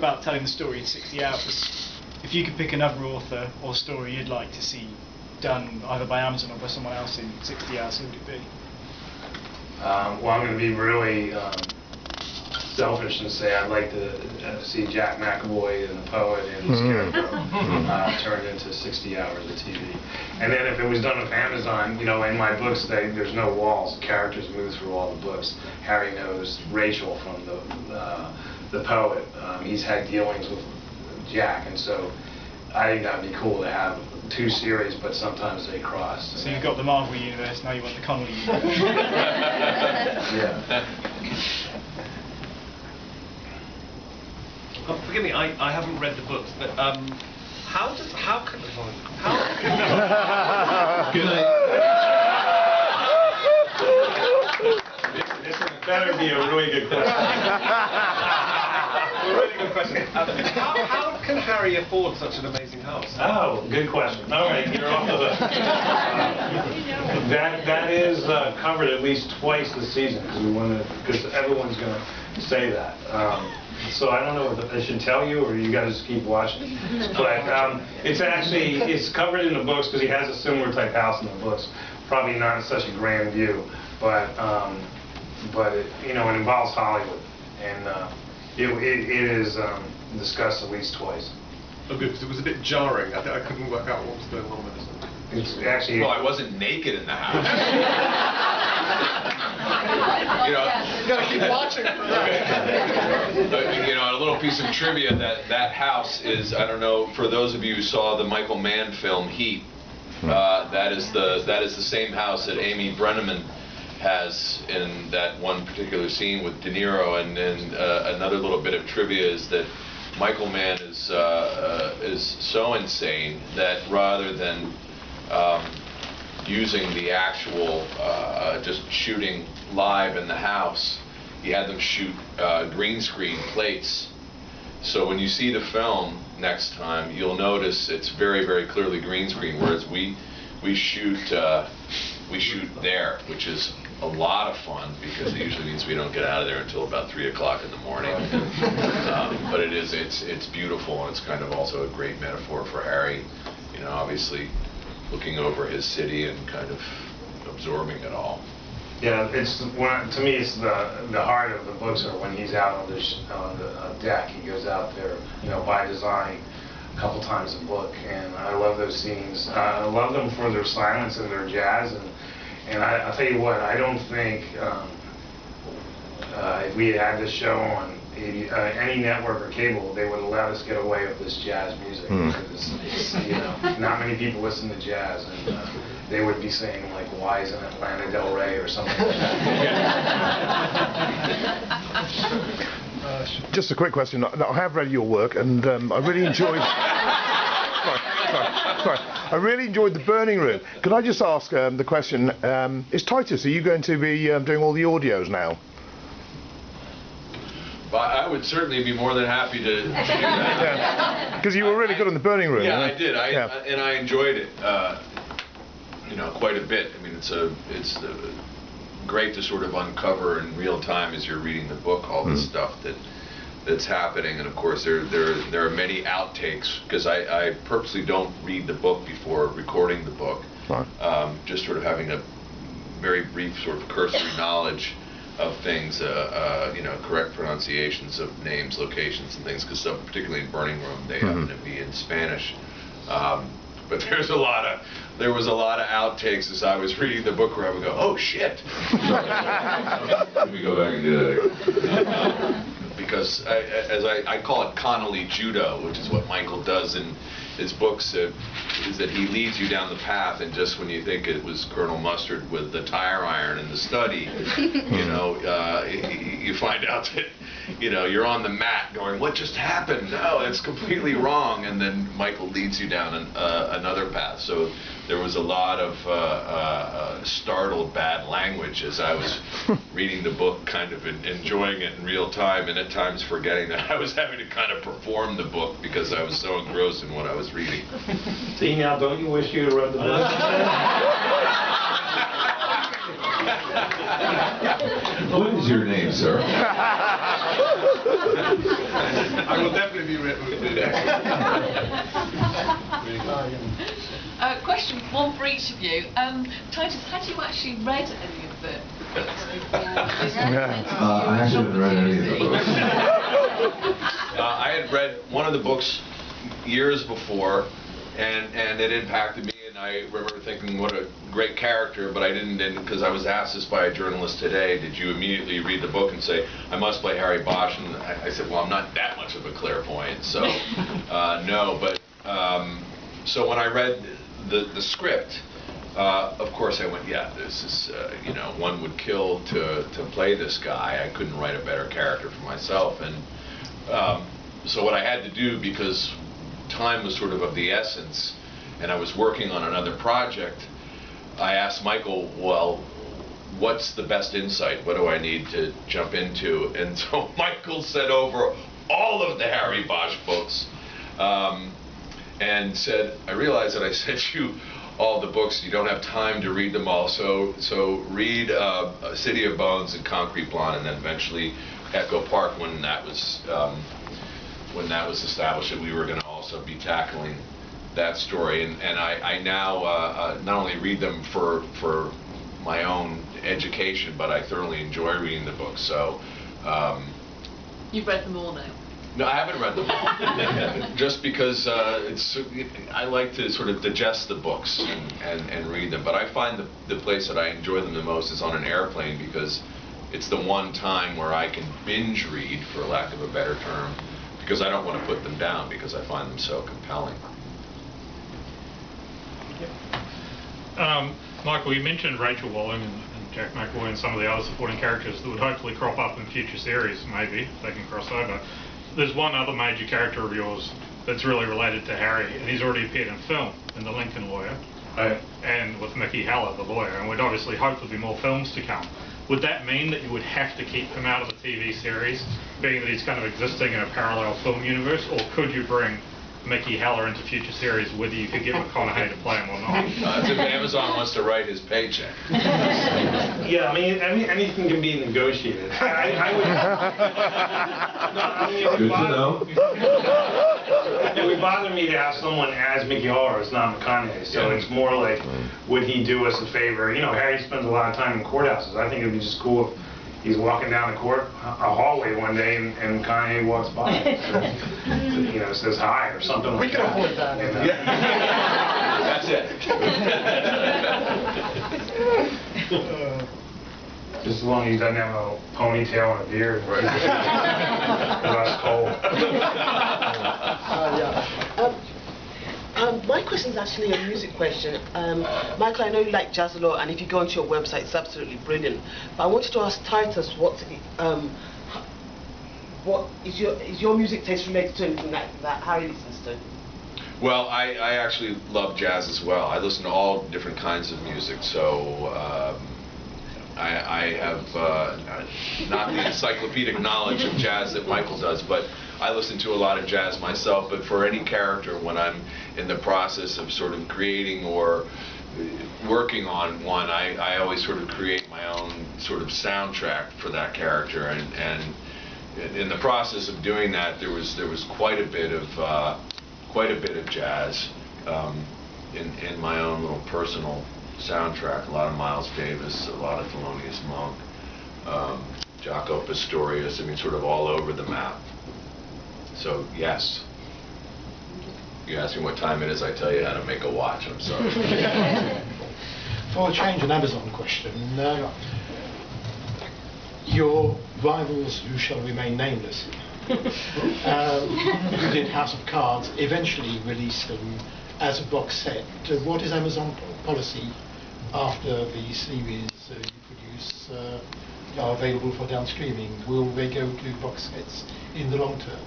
About telling the story in 60 hours. If you could pick another author or story you'd like to see done either by Amazon or by someone else in 60 hours, who would it be? Well, I'm going to be really selfish and say I'd like to see Jack McAvoy and the poet and Scarecrow turned into 60 hours of TV. And then if it was done with Amazon, you know, in my books, there's no walls. The characters move through all the books. Harry knows Rachel from the poet. He's had dealings with Jack, and so I think that would be cool to have 2 series, but sometimes they cross. So you've got the Marvel universe, now you want the Connolly universe. Yeah. Oh, forgive me, I haven't read the books, but how can Good night. This better be a really good question. really good question. How can Harry afford such an amazing house? Oh, good question. All right, you're off the hook. That is covered at least twice this season because everyone's going to say that. So I don't know if I should tell you or you guys keep watching. But it's covered in the books because he has a similar type house in the books. Probably not such a grand view, but it, you know, it involves Hollywood, and it is discussed at least twice. Oh, good, because it was a bit jarring. I couldn't work out what was going on with this. It's actually. Well, I wasn't naked in the house. You know, you gotta keep watching. You know, a little piece of trivia that house is, I don't know, for those of you who saw the Michael Mann film Heat, that is the same house that Amy Brenneman has in that one particular scene with De Niro. And another little bit of trivia is that Michael Mann is so insane that rather than using the actual just shooting live in the house, he had them shoot green screen plates. So when you see the film next time, you'll notice it's very, very clearly green screen, whereas we shoot there, which is a lot of fun because it usually means we don't get out of there until about 3 o'clock in the morning. But it's beautiful, and it's kind of also a great metaphor for Harry, you know, obviously looking over his city and kind of absorbing it all. Yeah, to me it's the heart of the books are when he's out on the deck. He goes out there, you know, by design a couple times a book, and I love those scenes. I love them for their silence and their jazz, and I'll tell you what, I don't think if we had this show on any network or cable, they would let us get away with this jazz music because it's, you know, not many people listen to jazz, and they would be saying like, "Why isn't it Lana Del Rey?" or something like that. Just a quick question. I have read your work, and I really enjoyed. Sorry. I really enjoyed the Burning Room. Can I just ask the question? Is Titus? Are you going to be doing all the audios now? Well, I would certainly be more than happy to do that. Because you were really good on the Burning Room. Yeah, I did. And I enjoyed it. You know, quite a bit. I mean, it's great to sort of uncover in real time as you're reading the book all this stuff that's happening. And of course, there are many outtakes because I purposely don't read the book before recording the book. Right. Just sort of having a very brief sort of cursory knowledge of things, you know, correct pronunciations of names, locations, and things, because particularly in Burning Room, they happen to be in Spanish. But there was a lot of outtakes as I was reading the book where I would go, "Oh shit!" Let me go back and do that. Because as I call it Connolly judo, which is what Michael does in his books, is that he leads you down the path, and just when you think it was Colonel Mustard with the tire iron in the study, you know, you find out that, you know, you're on the mat going, "What just happened? No, it's completely wrong." And then Michael leads you down another path. So there was a lot of startled bad language as I was reading the book, kind of enjoying it in real time, and at times forgetting that I was having to kind of perform the book because I was so engrossed in what I was reading. See, now, don't you wish you had read the book? What is your name, sir? I will definitely be Question one for each of you. Titus, had you actually read any of the books before? I actually haven't read any of the books. I had read one of the books years before, and it impacted me, and I remember thinking, what a great character, but I didn't, because I was asked this by a journalist today, did you immediately read the book and say, I must play Harry Bosch? And I said, well, I'm not that much of a clairvoyant, so no, but so when I read the script, of course I went, yeah, this is, you know, one would kill to play this guy. I couldn't write a better character for myself, and so what I had to do, because time was sort of the essence, and I was working on another project, I asked Michael, well, what's the best insight? What do I need to jump into? And so Michael sent over all of the Harry Bosch books, and said, I realized that I sent you all the books, you don't have time to read them all, so read City of Bones and Concrete Blonde, and then eventually Echo Park, when that was established that we were going to also be tackling that story, and I now not only read them for my own education, but I thoroughly enjoy reading the books. So You've read them all now? no, I haven't read them all. Just because I like to sort of digest the books and read them. But I find the place that I enjoy them the most is on an airplane, because it's the one time where I can binge read, for lack of a better term, because I don't want to put them down, because I find them so compelling. Michael, you mentioned Rachel Walling and Jack McAvoy and some of the other supporting characters that would hopefully crop up in future series, maybe, if they can cross over. There's one other major character of yours that's really related to Harry, and he's already appeared in film, in The Lincoln Lawyer, and with Mickey Haller, the lawyer, and we'd obviously hope there'll be more films to come. Would that mean that you would have to keep him out of the TV series, being that he's kind of existing in a parallel film universe, or could you bring Mickey Haller into future series, whether you could get McConaughey to play him or not? If Amazon wants to write his paycheck. Yeah, I mean, anything can be negotiated. I would. Good to know. It would bother me to have someone as Mickey Haller as not McConaughey. So it's more like, would he do us a favor? You know, Harry spends a lot of time in courthouses. I think it would be just cool if he's walking down a hallway one day and McConaughey walks by, you know, says hi or something like that. We can afford that. That's it. Just as long as he doesn't have a ponytail and a beard. Right. That's cold. My question is actually a music question. Michael, I know you like jazz a lot, and if you go onto your website, it's absolutely brilliant. But I wanted to ask Titus, what is your music taste related to anything that Harry listens to? Well, I actually love jazz as well. I listen to all different kinds of music, so I have not the encyclopedic knowledge of jazz that Michael does, but I listen to a lot of jazz myself. But for any character, when I'm in the process of sort of creating or working on one, I always sort of create my own sort of soundtrack for that character, and in the process of doing that, there was quite a bit of jazz in my own little personal soundtrack. A lot of Miles Davis, a lot of Thelonious Monk, Jaco Pastorius. I mean, sort of all over the map. So yes. You ask me what time it is, I tell you how to make a watch. I'm sorry. For a change, an Amazon question. Your rivals, who shall remain nameless, who did House of Cards, eventually released them as a box set. What is Amazon policy after the series you produce are available for downstreaming? Will they go to box sets in the long term?